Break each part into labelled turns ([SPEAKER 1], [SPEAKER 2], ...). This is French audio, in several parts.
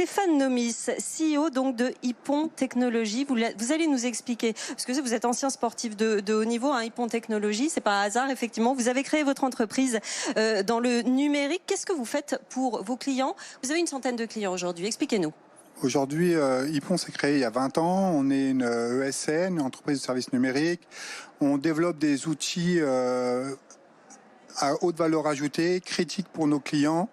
[SPEAKER 1] Stéphane Nomis, CEO donc de Hippon Technologies. Vous allez nous expliquer, parce que vous êtes ancien sportif de haut niveau, hein, Hippon Technologies, c'est pas un hasard effectivement. Vous avez créé votre entreprise dans le numérique. Qu'est-ce que vous faites pour vos clients? Vous avez une centaine de clients aujourd'hui, expliquez-nous.
[SPEAKER 2] Aujourd'hui, Hippon s'est créé il y a 20 ans. On est une ESN, une entreprise de services numériques. On développe des outils à haute valeur ajoutée, critiques pour nos clients.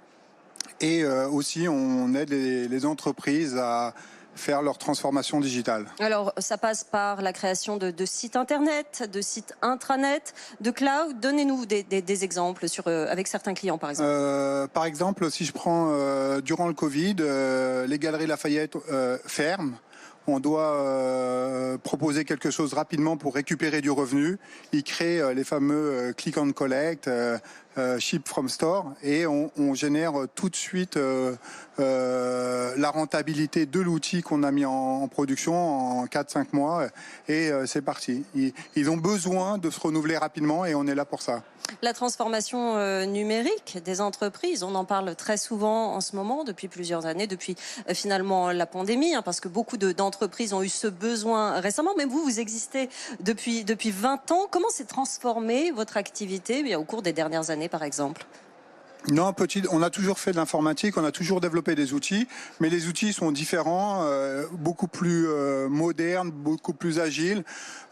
[SPEAKER 2] Et aussi, on aide les entreprises à faire leur transformation digitale.
[SPEAKER 1] Alors, ça passe par la création de sites internet, de sites intranet, de cloud. Donnez-nous des exemples avec certains clients, par exemple.
[SPEAKER 2] Par exemple, si je prends durant le Covid, les Galeries Lafayette ferment. On doit proposer quelque chose rapidement pour récupérer du revenu. Ils créent les fameux click and collect, ship from store, et on génère tout de suite la rentabilité de l'outil qu'on a mis en production en 4-5 mois, et c'est parti. Ils ont besoin de se renouveler rapidement et on est là pour ça.
[SPEAKER 1] La transformation numérique des entreprises, on en parle très souvent en ce moment, depuis plusieurs années, depuis finalement la pandémie, hein, parce que beaucoup d'entreprises ont eu ce besoin récemment. Même vous existez depuis 20 ans. Comment s'est transformée votre activité au cours des dernières années, par exemple ?
[SPEAKER 2] Non, on a toujours fait de l'informatique, on a toujours développé des outils, mais les outils sont différents, beaucoup plus modernes, beaucoup plus agiles.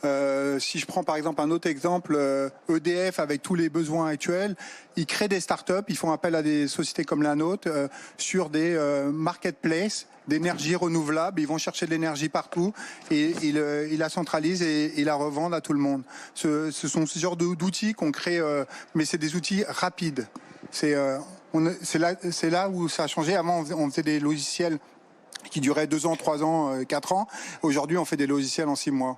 [SPEAKER 2] Si je prends par exemple un autre exemple, EDF avec tous les besoins actuels, ils créent des startups, ils font appel à des sociétés comme la nôtre sur des marketplaces d'énergie renouvelable. Ils vont chercher de l'énergie partout et ils la centralisent et ils la revendent à tout le monde. Ce sont ce genre d'outils qu'on crée, mais c'est des outils rapides. C'est là où ça a changé. Avant, on faisait des logiciels qui duraient 2 ans, 3 ans, 4 ans. Aujourd'hui, on fait des logiciels en 6 mois.